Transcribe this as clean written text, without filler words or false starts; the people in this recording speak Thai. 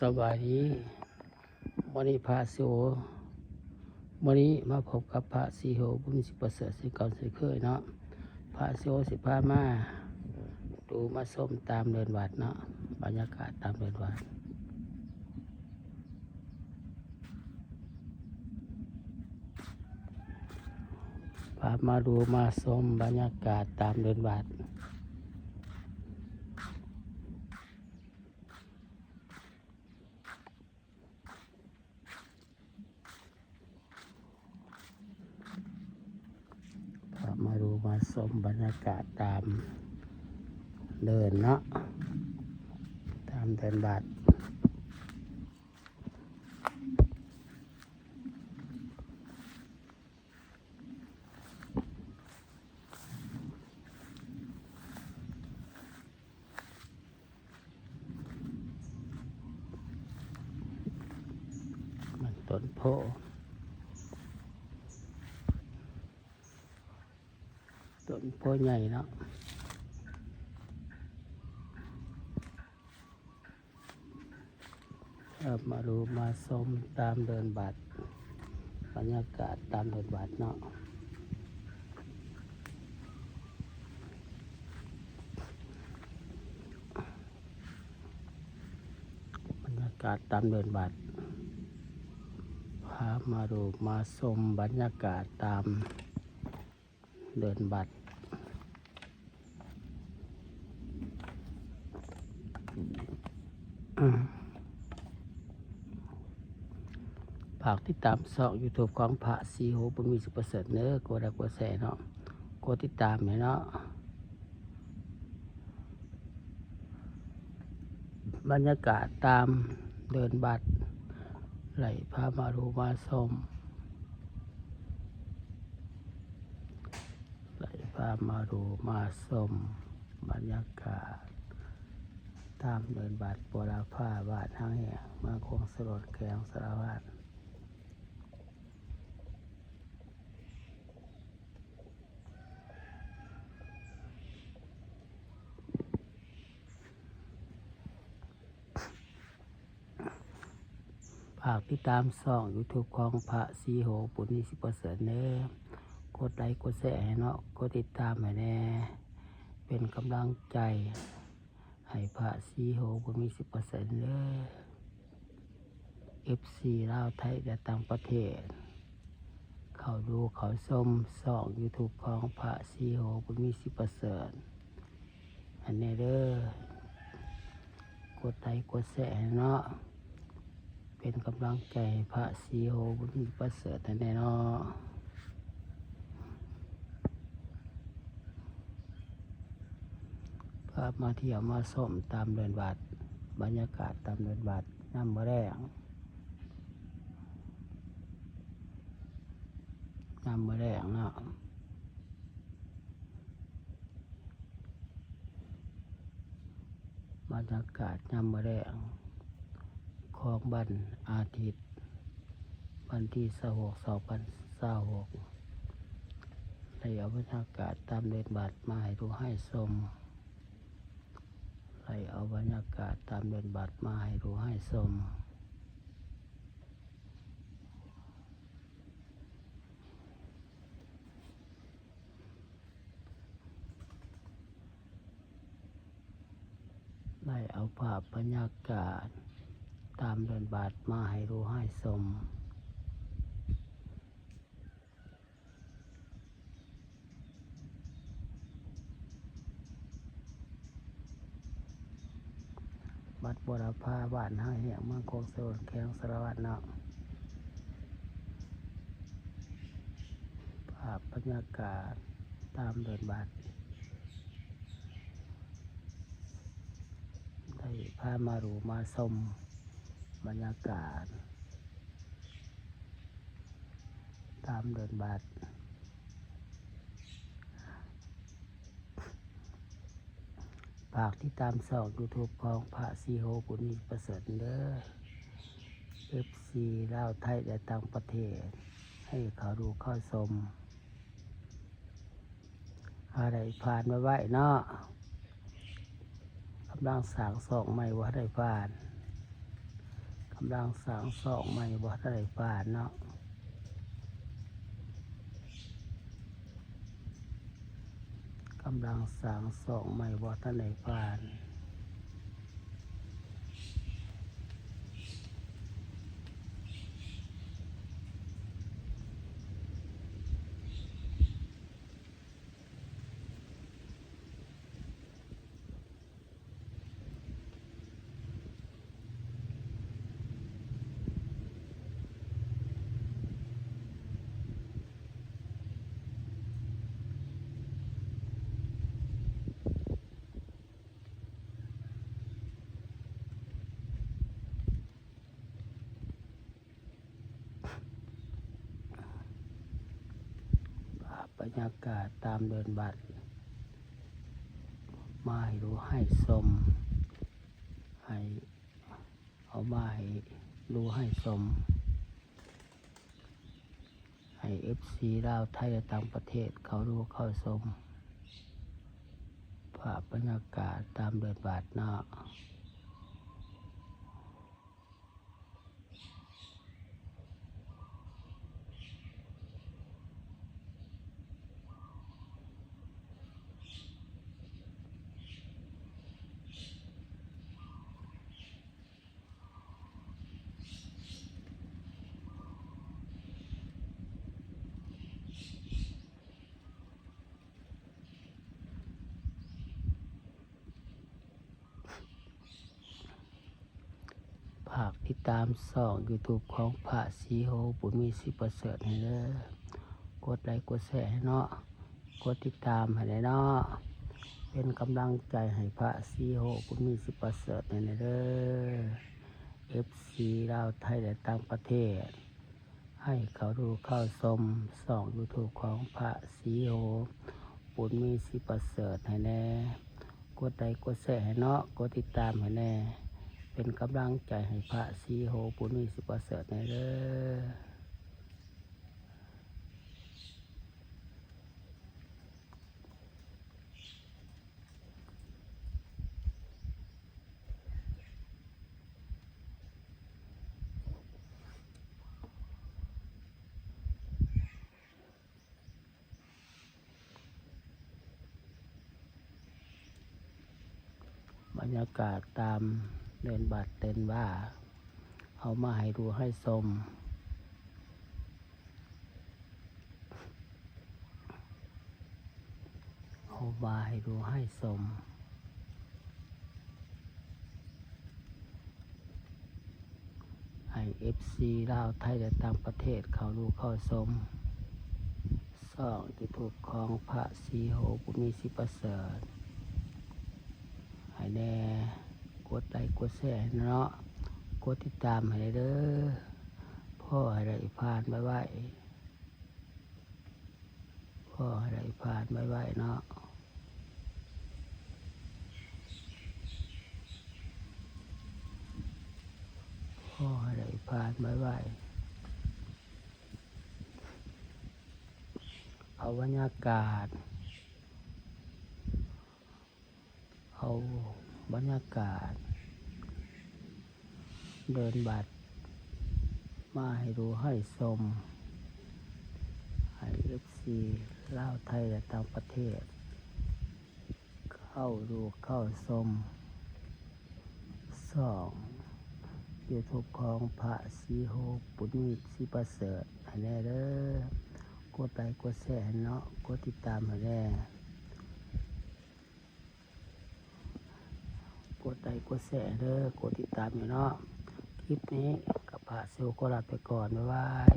สบายดีวันนี้พระโสวันนี้มาพบกับพระสีโหบุญสิประเสริฐสิเก่าสิเคยเนาะพระโสสิพามาดูมาส้มตามเดินวัดเนาะบรรยากาศตามเดินวัดพามาดูมาส้มบรรยากาศตามเดินวัดมาดูมาชมบรรยากาศตามเดินเนาะตามเดินบัดมันต้นโพใหญ่เนาะมาดูมาชมตามเดินบัดบรรยากาศตามเดินบัดเนาะบรรยากาศตามเดินบัดพามาดูมาชมบรรยากาศตามเดินบัดฝากติดตามช่อง YouTube ของพระสีโหบุญมีสุประเสริฐเนื้อกดไลค์กดแชร์เนาะกดติดตามเนาะบรรยากาศตามเดินบัดไหลพามาดูมาชมไหลพามาดูมาชมบรรยากาศตามเดินบัดบัวลาผ้าบาดทางแห่งเมืองคงสลดแขงสารวัตรฝากติดตามช่อง YouTube ของพระสีโหบุญมีสุประเสริฐเนื้อกดไลค์กดแชร์ให้เนาะกดติดตามให้แน่เป็นกำลังใจให้พระสีโหบุญมีสุประเสริฐเนื้อ FC ลาวไทยและต่างประเทศเขาดูเขาชมช่อง YouTube ของพระสีโหบุญมีสุประเสริฐอันนี้เด้อกดไลค์กดแชร์ให้เนาะเป็นกำลังใจพระสีโหบุญมีประเสริฐแน่เนาะพามาเที่ยวมาชมตามเดินวัดบรรยากาศตามเดินวัดน้ำมะแรงเนาะบรรยากาศน้ำมะแรงของบันอาทิตย์วันที่26/2026ได้เอาบรรยากาศตามเดินบัดมาให้ดูให้ชมได้เอาบรรยากาศตามเดินบัดมาให้ดูให้ชมได้เอาภาพบรรยากาศตามเดินบัดมาให้ดูให้ชมบัดบัวลาผ้าบ้านห้าแห่งเมืองโคงสลดแขงสารวัตรเนาะภาพบรรยากาศตามเดินบัดได้พามาดูมาชมบรรยากาศตามเดินบัดฝากที่ตามช่อง YouTube ของพระสีโหบุญมีประเสริฐเด้อ FC ลาวไทยและต่างประเทศให้เขาดูเข้าชมอะไรผ่านมาไว้เนาะกำลังสร้างช่องใหม่ว่าได้ผ่าน ำลังสร้างซอกใหม่บ่ทันได้ผ่านเนาะกำลังสร้างซอกใหม่บ่ทันได้ผ่านบรรยากาศตามเดินบัดมาให้รู้ให้ชมให้เอามาให้รู้ให้ชมให้ FC ลาวไทยและต่างประเทศเขารู้เข้าชมภาพบรรยากาศตามเดินบัดเนาะฝากติดตามช่อง YouTube ของพระศรีโหบุญมีสิประเสริฐให้เด้อกดไลค์กดแชร์ให้เนาะกดติดตามให้ได้เนาะเป็นกำลังใจให้พระศรีโหบุญมีสิประเสริฐให้เด้อ FC ลาวไทยและต่างประเทศให้เขาดูเข้าชมช่อง YouTube ของพระศรีโหบุญมีสิประเสริฐให้แน่กดไลค์กดแชร์ให้เนาะกดติดตามให้แน่เป็นกำลังใจให้พระศรีโหบุญมีสิประเสริฐให้เด้อบรรยากาศตามเดินบัดเดินว่าเอามาให้ดูให้ชมเอามาให้ดูให้ชมให้ FC ลาวไทยและต่างประเทศเขาดูเข้าชมช่องYouTubeของพระศรีโหบุญมีสิประเสริฐให้แน่กดไลค์กดแชร์เนาะกดติดตามให้เด้อพ่อให้ได้ผ่านไว้พ่อให้ได้ผ่านไว้เนาะพ่อให้ได้ผ่านไว้เอาบรรยากาศเอาบรรยากาศเดินบัดมาให้ดูให้ชมให้ FC ลาวไทยและต่างประเทศเข้าดูเข้าชมช่อง YouTube ของพระศรีโหบุญมีสิประเสริฐให้แน่เด้อกดไลค์กดแชร์เนาะกดติดตามให้แน่กดไลค์กดแชร์เด้อกดติดตามอยู่เนาะคลิปนี้กับพระศรีโหก็ลาไปก่อนบ๊ายบาย